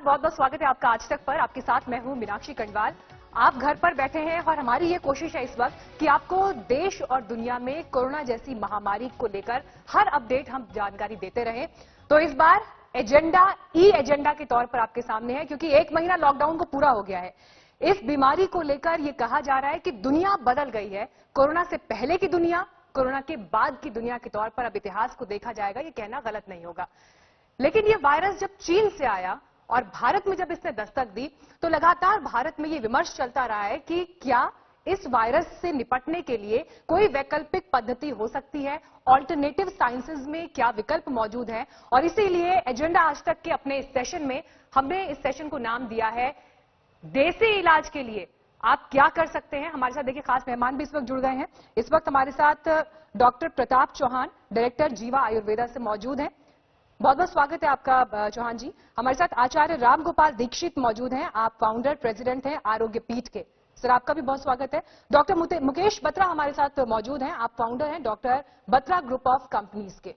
बहुत बहुत स्वागत है आपका आज तक पर। आपके साथ मैं हूं मीनाक्षी कंडवाल। आप घर पर बैठे हैं और हमारी ये कोशिश है इस वक्त कि आपको देश और दुनिया में कोरोना जैसी महामारी को लेकर हर अपडेट हम जानकारी देते रहें। तो इस बार एजेंडा एजेंडा के तौर पर आपके सामने है, क्योंकि 1 महीना लॉकडाउन को पूरा हो गया है। इस बीमारी को लेकर यह कहा जा रहा है कि दुनिया बदल गई है। कोरोना से पहले की दुनिया, कोरोना के बाद की दुनिया के तौर पर अब इतिहास को देखा जाएगा, ये कहना गलत नहीं होगा। लेकिन ये वायरस जब चीन से आया और भारत में जब इसने दस्तक दी, तो लगातार भारत में ये विमर्श चलता रहा है कि क्या इस वायरस से निपटने के लिए कोई वैकल्पिक पद्धति हो सकती है, ऑल्टरनेटिव साइंसेज में क्या विकल्प मौजूद है। और इसीलिए एजेंडा आज तक के अपने इस सेशन में हमने इस सेशन को नाम दिया है देसी इलाज के लिए आप क्या कर सकते हैं। हमारे साथ देखिए खास मेहमान भी इस वक्त जुड़ गए हैं। इस वक्त हमारे साथ डॉक्टर प्रताप चौहान, डायरेक्टर जीवा आयुर्वेदा से मौजूद हैं। बहुत बहुत स्वागत है आपका चौहान जी। हमारे साथ आचार्य राम गोपाल दीक्षित मौजूद हैं, आप फाउंडर प्रेसिडेंट हैं आरोग्य पीठ के। सर आपका भी बहुत स्वागत है। डॉक्टर मुकेश बत्रा हमारे साथ मौजूद हैं, आप फाउंडर हैं doctor Batra group of companies के।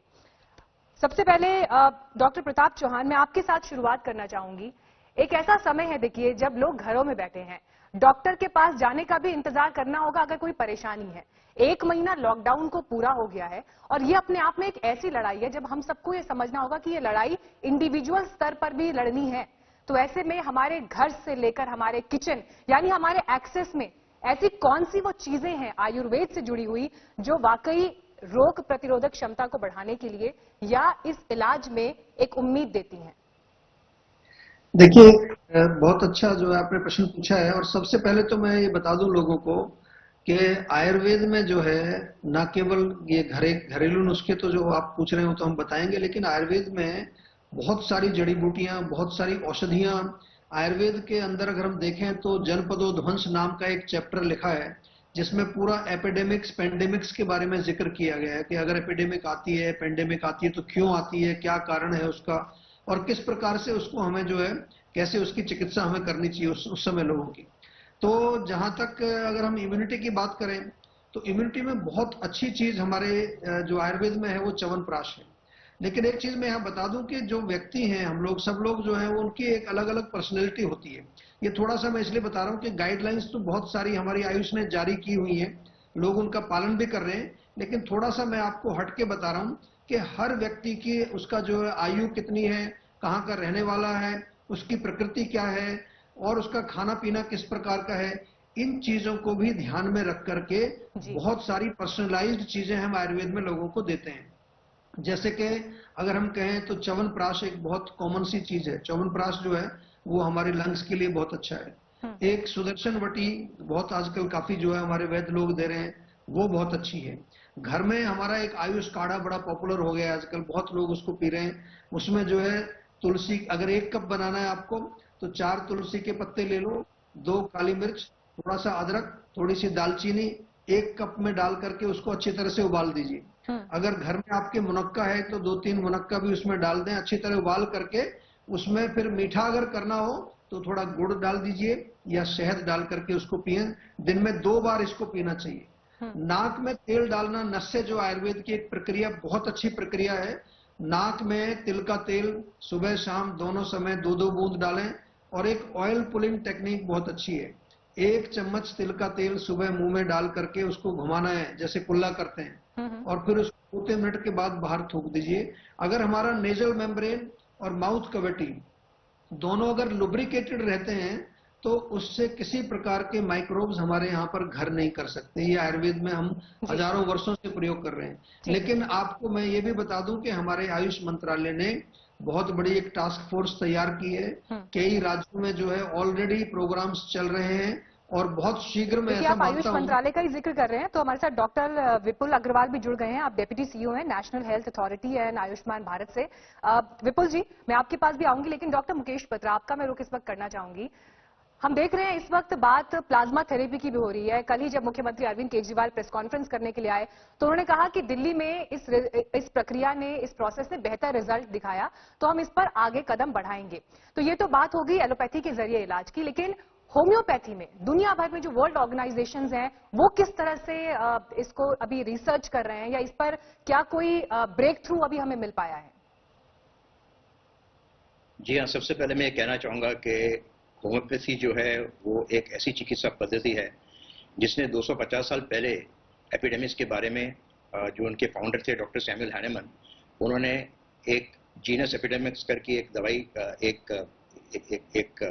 सबसे पहले डॉक्टर प्रताप चौहान, मैं आपके साथ शुरुआत करना चाहूंगी। एक ऐसा समय है देखिए जब लोग घरों में बैठे हैं, डॉक्टर के पास जाने का भी इंतजार करना होगा अगर कोई परेशानी है। 1 महीना लॉकडाउन को पूरा हो गया है और ये अपने आप में एक ऐसी लड़ाई है जब हम सबको ये समझना होगा कि ये लड़ाई इंडिविजुअल स्तर पर भी लड़नी है। तो ऐसे में हमारे घर से लेकर हमारे किचन यानी हमारे एक्सेस में ऐसी कौन सी वो चीजें हैं आयुर्वेद से जुड़ी हुई जो वाकई रोग प्रतिरोधक क्षमता को बढ़ाने के लिए या इस इलाज में एक उम्मीद देती हैं। देखिए, बहुत अच्छा जो है आपने प्रश्न पूछा है। और सबसे पहले तो मैं ये बता दूं लोगों को कि आयुर्वेद में जो है न केवल ये घरेलू नुस्खे तो जो आप पूछ रहे हो तो हम बताएंगे, लेकिन आयुर्वेद में बहुत सारी जड़ी बूटियां, बहुत सारी औषधियां। आयुर्वेद के अंदर अगर हम देखें तो जनपदोध्वंस नाम का एक चैप्टर लिखा है जिसमें पूरा एपिडेमिक्स पेंडेमिक्स के बारे में जिक्र किया गया है कि अगर एपिडेमिक आती है, पेंडेमिक आती है तो क्यों आती है, क्या कारण है उसका, और किस प्रकार से उसको हमें जो है कैसे उसकी चिकित्सा हमें करनी चाहिए उस समय लोगों की। तो जहां तक अगर हम इम्यूनिटी की बात करें तो इम्यूनिटी में बहुत अच्छी चीज हमारे जो आयुर्वेद में है वो च्यवनप्राश है। लेकिन एक चीज मैं यहाँ बता दूं कि जो व्यक्ति हैं, हम लोग सब लोग जो है उनकी एक अलग अलग पर्सनैलिटी होती है। ये थोड़ा सा मैं इसलिए बता रहा हूँ कि गाइडलाइंस तो बहुत सारी हमारी आयुष ने जारी की हुई है, लोग उनका पालन भी कर रहे हैं, लेकिन थोड़ा सा मैं आपको हटके बता रहा हूँ कि हर व्यक्ति की उसका जो है आयु कितनी है, कहाँ का रहने वाला है, उसकी प्रकृति क्या है और उसका खाना पीना किस प्रकार का है, इन चीजों को भी ध्यान में रख करके बहुत सारी पर्सनलाइज्ड चीजें हम आयुर्वेद में लोगों को देते हैं। जैसे कि अगर हम कहें तो च्यवनप्राश एक बहुत कॉमन सी चीज है। च्यवनप्राश जो है वो हमारे लंग्स के लिए बहुत अच्छा है। एक सुदर्शन वटी बहुत आजकल काफी जो है हमारे वैद्य लोग दे रहे हैं, वो बहुत अच्छी है। घर में हमारा एक आयुष काढ़ा बड़ा पॉपुलर हो गया है आजकल, बहुत लोग उसको पी रहे हैं। उसमें जो है तुलसी, अगर 1 कप बनाना है आपको तो 4 तुलसी के पत्ते ले लो, 2 काली मिर्च, थोड़ा सा अदरक, थोड़ी सी दालचीनी 1 कप में डाल करके उसको अच्छी तरह से उबाल दीजिए। अगर घर में आपके मुनक्का है तो 2-3 मुनक्का भी उसमें डाल दें, अच्छी तरह उबाल करके उसमें फिर मीठा अगर करना हो तो थोड़ा गुड़ डाल दीजिए या शहद डाल करके उसको पिए। दिन में 2 बार इसको पीना चाहिए। नाक में तेल डालना नस्य जो आयुर्वेद की एक प्रक्रिया, बहुत अच्छी प्रक्रिया है। नाक में तिल का तेल सुबह शाम दोनों समय 2-2 बूंद डालें। और एक ऑयल पुलिंग टेक्निक बहुत अच्छी है। 1 चम्मच तिल का तेल सुबह मुंह में डाल करके उसको घुमाना है जैसे कुल्ला करते हैं, और फिर उसको 2-3 मिनट के बाद बाहर थूक दीजिए। अगर हमारा नेजल मेम्ब्रेन और माउथ कैविटी दोनों अगर लुब्रिकेटेड रहते हैं तो उससे किसी प्रकार के माइक्रोब्स हमारे यहाँ पर घर नहीं कर सकते। ये आयुर्वेद में हम हजारों वर्षों से प्रयोग कर रहे हैं। लेकिन आपको मैं ये भी बता दूं कि हमारे आयुष मंत्रालय ने बहुत बड़ी एक टास्क फोर्स तैयार की है। कई राज्यों में जो है ऑलरेडी प्रोग्राम्स चल रहे हैं और बहुत शीघ्र में ऐसा आप आयुष मंत्रालय का ही जिक्र कर रहे हैं तो हमारे साथ डॉक्टर विपुल अग्रवाल भी जुड़ गए हैं। आप डेप्यूटी सीईओ हैं national health authority and Ayushman Bharat से। विपुल जी, मैं आपके पास भी आऊंगी, लेकिन डॉक्टर मुकेश बत्रा आपका मैं रुख इस वक्त करना चाहूंगी। हम देख रहे हैं इस वक्त बात प्लाज्मा थेरेपी की भी हो रही है। कल ही जब मुख्यमंत्री अरविंद केजरीवाल प्रेस कॉन्फ्रेंस करने के लिए आए तो उन्होंने कहा कि दिल्ली में इस प्रक्रिया ने, इस प्रोसेस ने बेहतर रिजल्ट दिखाया, तो हम इस पर आगे कदम बढ़ाएंगे। तो ये तो बात होगी एलोपैथी के जरिए इलाज की, लेकिन होम्योपैथी में दुनिया भर में जो वर्ल्ड ऑर्गेनाइजेशंस हैं वो किस तरह से इसको अभी रिसर्च कर रहे हैं या इस पर क्या कोई ब्रेक थ्रू अभी हमें मिल पाया है? जी हाँ, सबसे पहले मैं ये कहना चाहूँगा कि होम्योपैथी जो है वो एक ऐसी चिकित्सा पद्धति है जिसने 250 साल पहले एपिडेमिक्स के बारे में जो उनके फाउंडर थे डॉक्टर सैमुअल हैनेमन, उन्होंने एक जीनस एपिडेमिक्स करके एक दवाई एक एक, एक, एक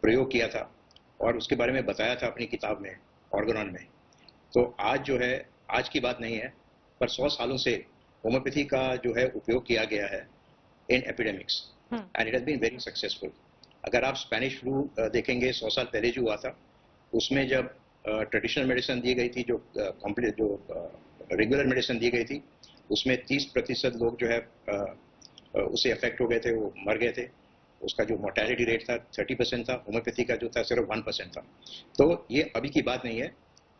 प्रयोग किया था और उसके बारे में बताया था अपनी किताब में ऑर्गेनॉन में। तो आज जो है, आज की बात नहीं है, पर 100 सालों से होम्योपैथी का जो है उपयोग किया गया है in epidemics and it has been very successful. अगर आप स्पेनिश फ्लू देखेंगे 100 साल पहले जो हुआ था, उसमें जब ट्रेडिशनल मेडिसिन दी गई थी, जो कॉम्प्लीट जो रेगुलर मेडिसिन दी गई थी, उसमें 30% लोग जो है उससे अफेक्ट हो गए थे, वो मर गए थे। उसका जो मोर्टेलिटी रेट था 30% था, होम्योपैथी का जो था सिर्फ 1% था। तो ये अभी की बात नहीं है,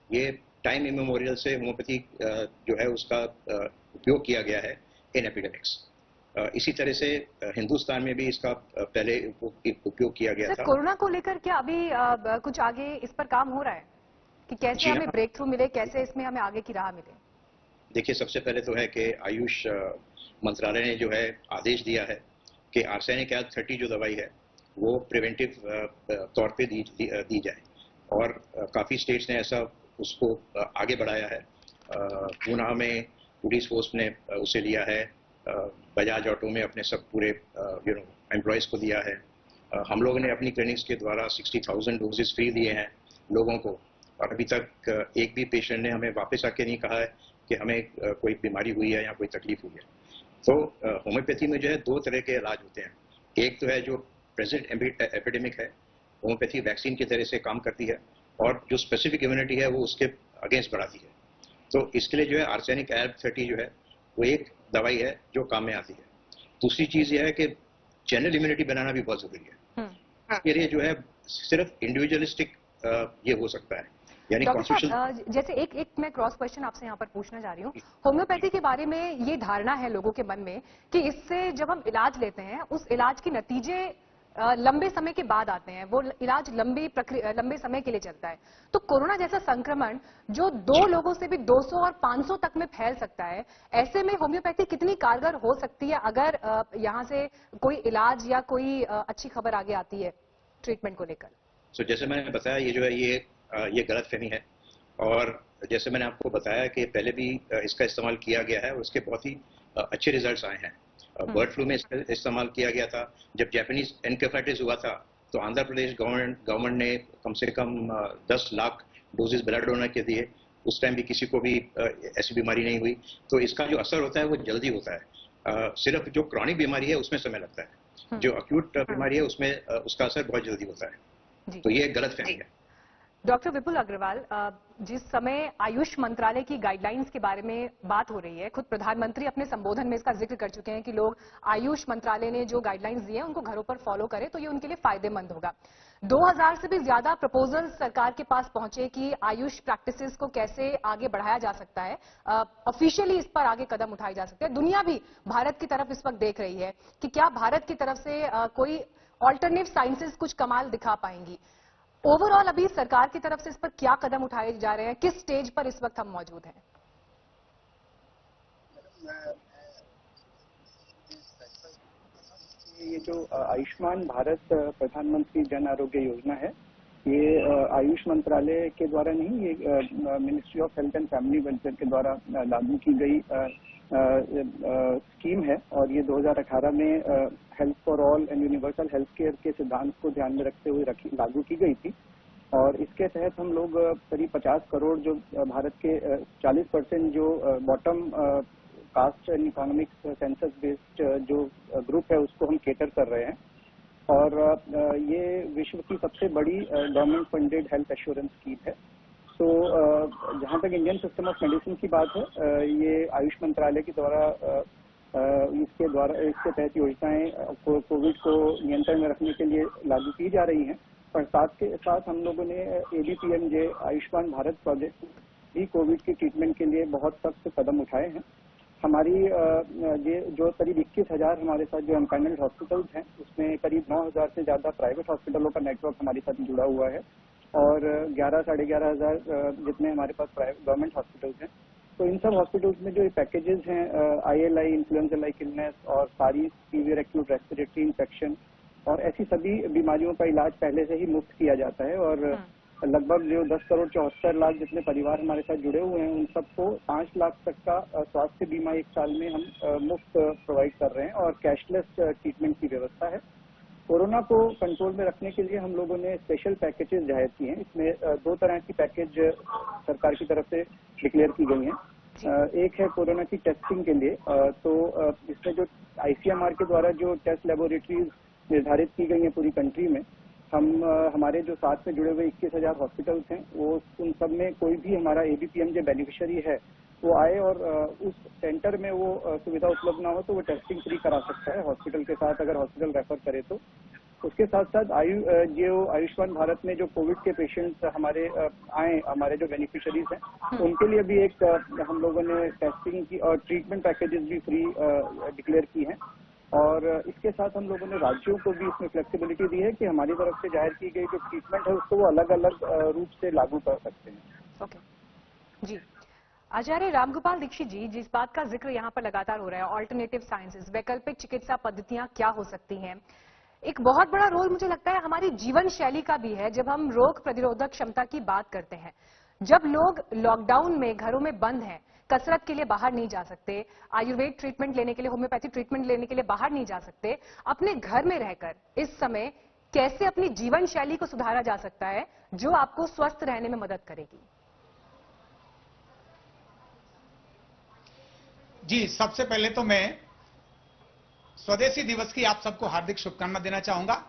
ये टाइम इमेमोरियल से होम्योपैथी जो है उसका उपयोग किया गया है इन एपिडेमिक्स। इसी तरह से हिंदुस्तान में भी इसका पहले उपयोग किया गया था। कोरोना को लेकर क्या अभी कुछ आगे इस पर काम हो रहा है कि कैसे हमें ब्रेक थ्रू मिले, कैसे इसमें हमें आगे की राह मिले? देखिए, सबसे पहले तो है कि आयुष मंत्रालय ने जो है आदेश दिया है कि आर्सेनिक एल्ब 30 जो दवाई है वो प्रिवेंटिव तौर पे दी जाए, और काफ़ी स्टेट्स ने ऐसा उसको आगे बढ़ाया है। पूना में पुलिस फोर्स ने उसे लिया है, बजाज ऑटो में अपने सब पूरे एम्प्लॉयज़ को दिया है। हम लोगों ने अपनी क्लिनिक्स के द्वारा 60,000 डोजेस फ्री दिए हैं लोगों को, और अभी तक एक भी पेशेंट ने हमें वापस आके नहीं कहा है कि हमें कोई बीमारी हुई है या कोई तकलीफ हुई है। तो होम्योपैथी में जो है 2 तरह के इलाज होते हैं। एक तो है जो प्रेजेंट एपिडेमिक है, होम्योपैथी वैक्सीन की तरह से काम करती है, और जो स्पेसिफिक इम्यूनिटी है वो उसके अगेंस्ट बढ़ाती है। तो इसके लिए जो है आर्सेनिक एल्ब 30 जो है वो एक दवाई है जो काम में आती है। दूसरी चीज ये है कि जनरल इम्यूनिटी बनाना भी बहुत जरूरी है। ये जो है सिर्फ इंडिविजुअलिस्टिक ये हो सकता है, यानी डॉक्टर साहब, जैसे एक मैं क्रॉस क्वेश्चन आपसे यहाँ पर पूछना चाह रही हूँ। होम्योपैथी के बारे में ये धारणा है लोगों के मन में कि इससे जब हम इलाज लेते हैं उस इलाज के नतीजे लंबे समय के बाद आते हैं, वो इलाज लंबे समय के लिए चलता है। तो कोरोना जैसा संक्रमण जो 2 लोगों से भी 200 और 500 तक में फैल सकता है, ऐसे में होम्योपैथी कितनी कारगर हो सकती है अगर यहाँ से कोई इलाज या कोई अच्छी खबर आगे आती है ट्रीटमेंट को लेकर? तो जैसे मैंने बताया, ये जो है ये गलतफहमी है, और जैसे मैंने आपको बताया कि पहले भी इसका इस्तेमाल किया गया है और उसके बहुत ही अच्छे रिजल्ट्स आए हैं। बर्ड फ्लू में इसका इस्तेमाल किया गया था। जब जापानीज एनकेफेलाइटिस हुआ था तो आंध्र प्रदेश गवर्नमेंट ने कम से कम 10 लाख डोजेस ब्लड डोनर के दिए। उस टाइम भी किसी को भी ऐसी बीमारी नहीं हुई। तो इसका जो असर होता है वो जल्दी होता है। सिर्फ जो क्रॉनिक बीमारी है उसमें समय लगता है, जो अक्यूट बीमारी है उसमें उसका असर बहुत जल्दी होता है। तो ये गलतफहमी है। डॉक्टर विपुल अग्रवाल, जिस समय आयुष मंत्रालय की गाइडलाइंस के बारे में बात हो रही है, खुद प्रधानमंत्री अपने संबोधन में इसका जिक्र कर चुके हैं कि लोग आयुष मंत्रालय ने जो गाइडलाइंस दी है उनको घरों पर फॉलो करें तो ये उनके लिए फायदेमंद होगा। 2000 से भी ज्यादा प्रपोजल सरकार के पास पहुंचे कि आयुष प्रैक्टिसेस को कैसे आगे बढ़ाया जा सकता है, ऑफिशियली इस पर आगे कदम उठाए जा सकते हैं। दुनिया भी भारत की तरफ इस वक्त देख रही है कि क्या भारत की तरफ से कोई ऑल्टरनेटिव साइंसेज कुछ कमाल दिखा पाएंगी। ओवरऑल अभी सरकार की तरफ से इस पर क्या कदम उठाए जा रहे हैं, किस स्टेज पर इस वक्त हम मौजूद हैं? ये जो आयुष्मान भारत प्रधानमंत्री जन आरोग्य योजना है, ये आयुष मंत्रालय के द्वारा नहीं, ये ministry of health and family welfare के द्वारा लागू की गई स्कीम है, और ये 2018 में health for all and universal health care के सिद्धांत को ध्यान में रखते हुए लागू की गई थी। और इसके तहत हम लोग करीब 50 करोड़ जो भारत के 40% जो bottom caste and economic census based जो ग्रुप है उसको हम केटर कर रहे हैं। और ये विश्व की सबसे बड़ी government funded health assurance scheme है। तो जहाँ तक इंडियन सिस्टम ऑफ मेडिसिन की बात है, ये आयुष मंत्रालय के द्वारा इसके तहत योजनाएं कोविड को नियंत्रण में रखने के लिए लागू की जा रही हैं। पर साथ के साथ हम लोगों ने ABPMJ आयुष्मान भारत प्रोजेक्ट भी कोविड की ट्रीटमेंट के लिए बहुत सख्त कदम उठाए हैं। हमारी जो करीब 21,000 हमारे साथ जो एम्पैनल्ड हॉस्पिटल्स हैं, उसमें करीब 9,000 से ज्यादा प्राइवेट हॉस्पिटलों का नेटवर्क हमारे साथ जुड़ा हुआ है, और 11 साढ़े 11,000 जितने हमारे पास गवर्नमेंट हॉस्पिटल्स हैं तो इन सब हॉस्पिटल्स में जो पैकेजेस हैं, ILI, इन्फ्लुएंजा लाइक इलनेस, और सारी सीवियर एक्यूट रेस्पिरेटरी इन्फेक्शन और ऐसी सभी बीमारियों का इलाज पहले से ही मुफ्त किया जाता है। और लगभग जो 10 करोड़ 74 लाख जितने परिवार हमारे साथ जुड़े हुए हैं, उन सबको 5 लाख तक का स्वास्थ्य बीमा एक साल में हम मुफ्त प्रोवाइड कर रहे हैं, और कैशलेस ट्रीटमेंट की व्यवस्था है। कोरोना को कंट्रोल में रखने के लिए हम लोगों ने स्पेशल पैकेजेस जाहिर किए हैं। इसमें 2 तरह की पैकेज सरकार की तरफ से डिक्लेयर की गई हैं। एक है कोरोना की टेस्टिंग के लिए, तो इसमें जो ICMR के द्वारा जो टेस्ट लेबोरेटरीज निर्धारित की गई हैं पूरी कंट्री में, हम हमारे जो साथ में जुड़े हुए 21,000 हॉस्पिटल्स हैं, वो उन सब में कोई भी हमारा ABPM जो बेनिफिशियरी है वो आए और उस सेंटर में वो सुविधा उपलब्ध ना हो तो वो टेस्टिंग फ्री करा सकता है हॉस्पिटल के साथ, अगर हॉस्पिटल रेफर करे तो। उसके साथ साथ आयुष्मान भारत में जो कोविड के पेशेंट्स हमारे आए, हमारे जो बेनिफिशियरीज हैं, उनके लिए भी एक हम लोगों ने टेस्टिंग की और ट्रीटमेंट पैकेजेस भी फ्री डिक्लेयर की हैं। और इसके साथ हम लोगों ने राज्यों को भी इसमें फ्लेक्सिबिलिटी दी है कि हमारी तरफ से जाहिर की गई जो ट्रीटमेंट है उसको वो अलग अलग रूप से लागू कर सकते हैं। ओके जी। आचार्य रामगोपाल दीक्षित जी, जिस बात का जिक्र यहाँ पर लगातार हो रहा है, ऑल्टरनेटिव साइंसेज, वैकल्पिक चिकित्सा पद्धतियां क्या हो सकती हैं, एक बहुत बड़ा रोल मुझे लगता है हमारी जीवन शैली का भी है। जब हम रोग प्रतिरोधक क्षमता की बात करते हैं, जब लोग लॉकडाउन में घरों में बंद हैं, कसरत के लिए बाहर नहीं जा सकते, आयुर्वेद ट्रीटमेंट लेने के लिए, होम्योपैथी ट्रीटमेंट लेने के लिए बाहर नहीं जा सकते, अपने घर में रहकर इस समय कैसे अपनी जीवन शैली को सुधारा जा सकता है जो आपको स्वस्थ रहने में मदद करेगी? जी, सबसे पहले तो मैं स्वदेशी दिवस की आप सबको हार्दिक शुभकामना देना चाहूंगा,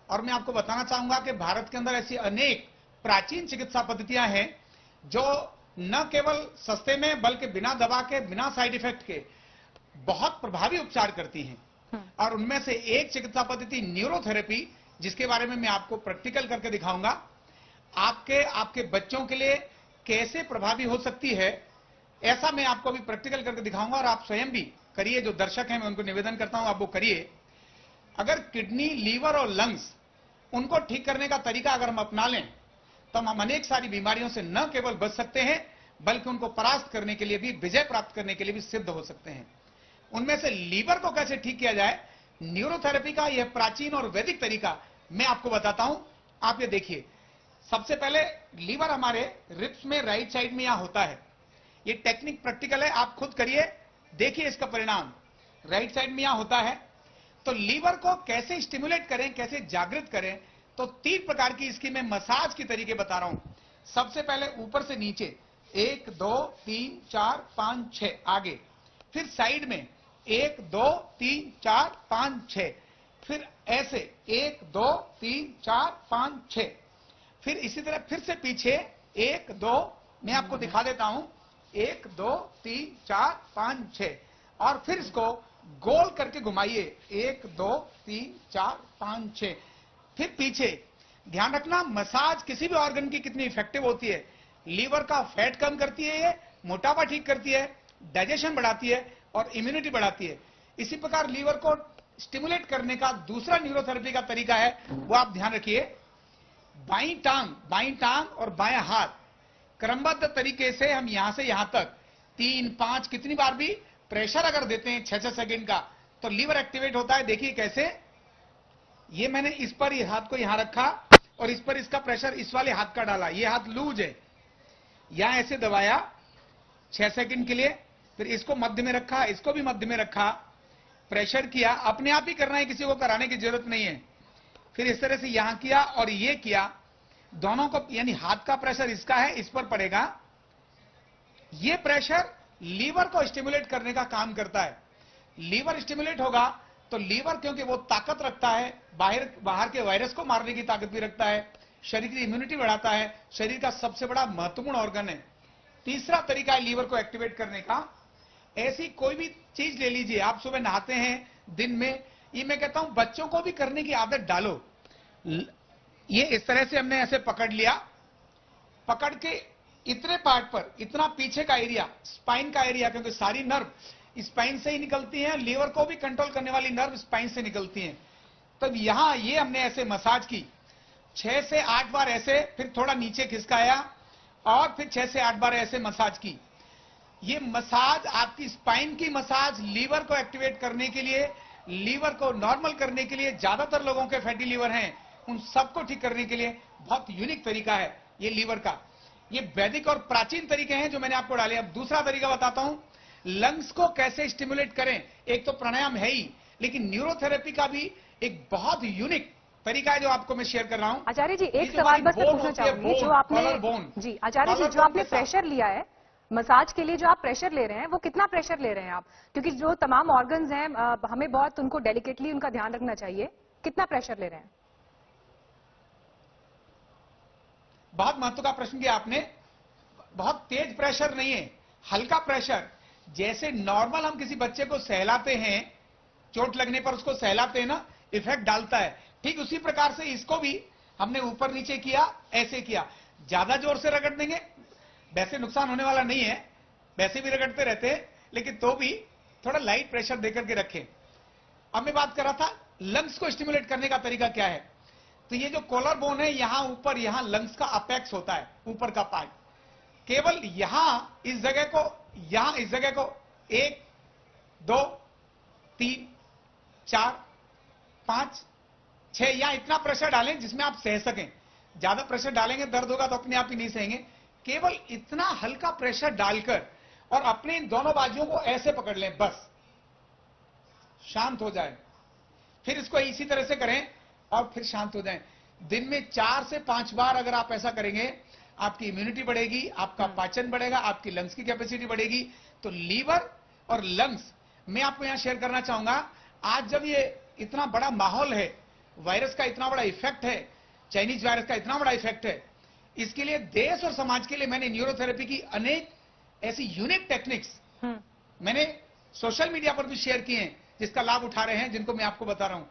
और मैं आपको बताना चाहूंगा कि भारत के अंदर ऐसी अनेक प्राचीन चिकित्सा पद्धतियां हैं जो न केवल सस्ते में बल्कि बिना दवा के, बिना साइड इफेक्ट के बहुत प्रभावी उपचार करती हैं। और उनमें से एक चिकित्सा पद्धति न्यूरोथेरेपी, जिसके बारे में मैं आपको प्रैक्टिकल करके दिखाऊंगा, आपके बच्चों के लिए कैसे प्रभावी हो सकती है, ऐसा मैं आपको अभी प्रैक्टिकल करके दिखाऊंगा। और आप स्वयं भी करिए, जो दर्शक हैं मैं उनको निवेदन करता हूं आप वो करिए। अगर किडनी, लीवर और लंग्स, उनको ठीक करने का तरीका अगर हम अपना लें तो हम अनेक सारी बीमारियों से न केवल बच सकते हैं बल्कि उनको परास्त करने के लिए भी, विजय प्राप्त करने के लिए भी सिद्ध हो सकते हैं। उनमें से लीवर को कैसे ठीक किया जाए, न्यूरोथेरेपी का यह प्राचीन और वैदिक तरीका मैं आपको बताता हूं। आप ये देखिए, सबसे पहले लीवर हमारे रिब्स में राइट साइड में यहां होता है। ये टेक्निक प्रैक्टिकल है, आप खुद करिए, देखिए इसका परिणाम। राइट साइड में यहां होता है। तो लीवर को कैसे स्टिमुलेट करें, कैसे जागृत करें, तो 3 प्रकार की इसकी मैं मसाज के तरीके बता रहा हूं। सबसे पहले ऊपर से नीचे 1 2 3 4 5 6 आगे, फिर साइड में 1 2 3 4 5 6, फिर ऐसे 1 2 3 4 5 6, फिर इसी तरह फिर से पीछे 1 2, मैं आपको दिखा देता हूं, 1 2 3 4 5 6, और फिर इसको गोल करके घुमाइए, 1 2 3 4 5 6, फिर पीछे। ध्यान रखना, मसाज किसी भी ऑर्गन की कितनी इफेक्टिव होती है। लीवर का फैट कम करती है, ये मोटापा ठीक करती है, डाइजेशन बढ़ाती है और इम्यूनिटी बढ़ाती है। इसी प्रकार लीवर को स्टिमुलेट करने का दूसरा न्यूरोथेरेपी का तरीका है, वो आप ध्यान रखिए। बाईं टांग और बायां हाथ क्रमबद्ध तरीके से हम यहां से यहां तक 3 5 कितनी बार भी प्रेशर अगर देते हैं 6-6 सेकंड का, तो लीवर एक्टिवेट होता है। देखिए कैसे, ये मैंने इस पर ये हाथ को यहां रखा और इस पर इसका प्रेशर इस वाले हाथ का डाला, ये हाथ लूज है, यहां ऐसे दबाया 6 सेकंड के लिए, फिर इसको मध्य में रखा, इसको भी मध्य में रखा, प्रेशर किया। अपने आप ही करना है, किसी को कराने की जरूरत नहीं है। फिर इस तरह से यहां किया और ये किया, दोनों को, यानी हाथ का प्रेशर इसका है, इस पर पड़ेगा। ये प्रेशर लीवर को स्टिमुलेट करने का काम करता है। लीवर स्टिमुलेट होगा तो लीवर, क्योंकि वो ताकत रखता है, बाहर के वायरस को मारने की ताकत भी रखता है, शरीर की इम्यूनिटी बढ़ाता है, शरीर का सबसे बड़ा महत्वपूर्ण ऑर्गन है। तीसरा तरीका है लीवर को एक्टिवेट करने का। ऐसी कोई भी चीज ले लीजिए, आप सुबह नहाते हैं दिन में, ये मैं कहता हूं बच्चों को भी करने की आदत डालो। ये इस तरह से हमने ऐसे पकड़ लिया, पकड़ के इतने पार्ट पर, इतना पीछे का एरिया, स्पाइन का एरिया, क्योंकि सारी नर्व स्पाइन से ही निकलती हैं, लीवर को भी कंट्रोल करने वाली नर्व स्पाइन से निकलती हैं। तब यहां ये हमने ऐसे मसाज की 6 से 8 बार ऐसे, फिर थोड़ा नीचे खिसकाया और फिर 6 से 8 बार ऐसे मसाज की। ये मसाज आपकी स्पाइन की मसाज लीवर को एक्टिवेट करने के लिए, लीवर को नॉर्मल करने के लिए, ज्यादातर लोगों के फैटी लीवर हैं उन सबको ठीक करने के लिए बहुत यूनिक तरीका है ये लीवर का। ये वैदिक और प्राचीन तरीके हैं जो मैंने आपको डाले। अब दूसरा तरीका बताता हूं, लंग्स को कैसे स्टिमुलेट करें। एक तो प्राणायाम है ही, लेकिन न्यूरोथेरेपी का भी एक बहुत यूनिक तरीका है जो आपको मैं शेयर कर रहा हूं। आचार्य जी एक सवाल बस मैं पूछना चाहूंगी, जो आपने जी आचार्य जी जो आपने प्रेशर लिया है मसाज के लिए, जो आप प्रेशर ले रहे हैं वो कितना प्रेशर ले रहे हैं आप? क्योंकि जो तमाम ऑर्गन्स हैं हमें बहुत उनको डेलिकेटली उनका ध्यान रखना चाहिए। कितना प्रेशर ले रहे हैं? बहुत महत्व का प्रश्न किया आपने। बहुत तेज प्रेशर नहीं है, हल्का प्रेशर। जैसे नॉर्मल हम किसी बच्चे को सहलाते हैं, चोट लगने पर उसको सहलाते हैं ना, इफेक्ट डालता है, ठीक उसी प्रकार से इसको भी हमने ऊपर नीचे किया, ऐसे किया। ज्यादा जोर से रगड़ देंगे, वैसे नुकसान होने वाला नहीं है, वैसे भी रगड़ते रहते हैं, लेकिन तो भी थोड़ा लाइट प्रेशर देकर के रखें। अब मैं बात कर रहा था लंग्स को स्टिमुलेट करने का तरीका क्या है। तो ये जो कॉलर बोन है, यहां ऊपर, यहां लंग्स का अपेक्स होता है, ऊपर का पार्ट। केवल यहां इस जगह को, यहां इस जगह को 1 2 3 4 5 6 यहां इतना प्रेशर डालें जिसमें आप सह सकें। ज्यादा प्रेशर डालेंगे दर्द होगा तो अपने आप ही नहीं सहेंगे। केवल इतना हल्का प्रेशर डालकर और अपने इन दोनों बाजुओं को ऐसे पकड़ लें, बस शांत हो जाए। फिर इसको इसी तरह से करें और फिर शांत हो जाएं। दिन में 4 से 5 बार अगर आप ऐसा करेंगे, आपकी इम्यूनिटी बढ़ेगी, आपका पाचन बढ़ेगा, आपकी लंग्स की कैपेसिटी बढ़ेगी। तो लीवर और लंग्स मैं आपको यहां शेयर करना चाहूंगा। आज जब ये इतना बड़ा माहौल है, वायरस का इतना बड़ा इफेक्ट है, चाइनीज वायरस का इतना बड़ा इफेक्ट है, इसके लिए देश और समाज के लिए मैंने न्यूरोथेरेपी की अनेक ऐसी यूनिक टेक्निक्स मैंने सोशल मीडिया पर भी शेयर किए हैं, जिसका लाभ उठा रहे हैं, जिनको मैं आपको बता रहा हूं।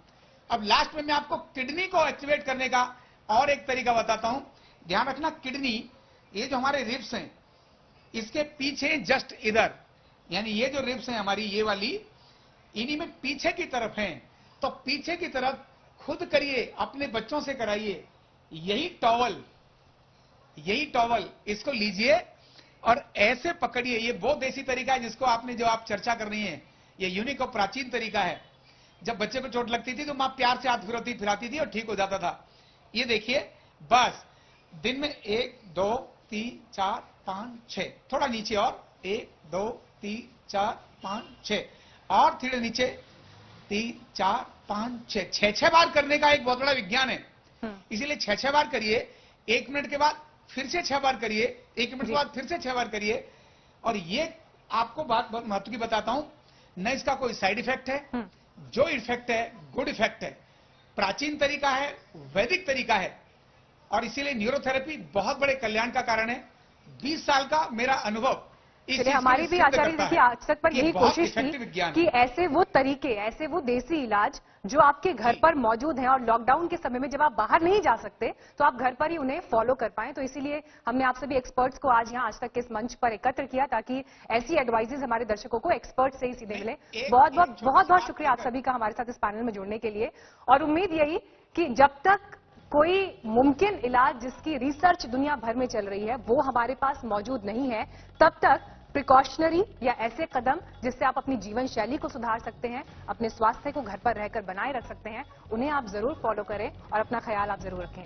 अब लास्ट में मैं आपको किडनी को एक्टिवेट करने का और एक तरीका बताता हूं। ध्यान रखना, किडनी, ये जो हमारे रिब्स हैं, इसके पीछे जस्ट इधर, यानी ये जो रिब्स हैं हमारी, ये वाली, इन्हीं में पीछे की तरफ हैं। तो पीछे की तरफ खुद करिए, अपने बच्चों से कराइए। यही टॉवल इसको लीजिए और ऐसे पकड़िए। ये वो देसी तरीका है जिसको आपने, जो आप चर्चा कर रही हैं, ये यूनिक और प्राचीन तरीका है। जब बच्चे को चोट लगती थी तो मां प्यार से हाथ फिराती थी और ठीक हो जाता था। ये देखिए, बस दिन में 1 2 3 4 5 6, थोड़ा नीचे और 1 2 3 4 5 6, और थोड़े नीचे 3 4 5 6 6 बार करने का एक बहुत बड़ा विज्ञान है। इसीलिए 6 बार करिए, 1 मिनट के बाद फिर से 6 बार करिए, 1 मिनट के बाद फिर से 6 बार करिए। और ये आपको बात बहुत महत्व की बताता हूं, न इसका कोई साइड इफेक्ट है, जो इफेक्ट है गुड इफेक्ट है। प्राचीन तरीका है, वैदिक तरीका है, और इसीलिए न्यूरोथेरेपी बहुत बड़े कल्याण का कारण है। 20 साल का मेरा अनुभव इसलिए हमारी भी आचार्य जी की आज तक पर यही कोशिश थी कि ऐसे वो तरीके, ऐसे वो देसी इलाज जो आपके घर पर मौजूद हैं, और लॉकडाउन के समय में जब आप बाहर नहीं जा सकते तो आप घर पर ही उन्हें फॉलो कर पाएं। तो इसीलिए हमने आप सभी एक्सपर्ट्स को आज यहाँ आज तक के इस मंच पर एकत्र किया, ताकि ऐसी एडवाइजेज हमारे दर्शकों को एक्सपर्ट से ही सीधे मिले। बहुत बहुत शुक्रिया आप सभी का हमारे साथ इस पैनल में जुड़ने के लिए। और उम्मीद यही कि जब तक कोई मुमकिन इलाज जिसकी रिसर्च दुनिया भर में चल रही है वो हमारे पास मौजूद नहीं है, तब तक प्रिकॉशनरी या ऐसे कदम जिससे आप अपनी जीवन शैली को सुधार सकते हैं, अपने स्वास्थ्य को घर पर रहकर बनाए रख सकते हैं, उन्हें आप जरूर फॉलो करें और अपना ख्याल आप जरूर रखें।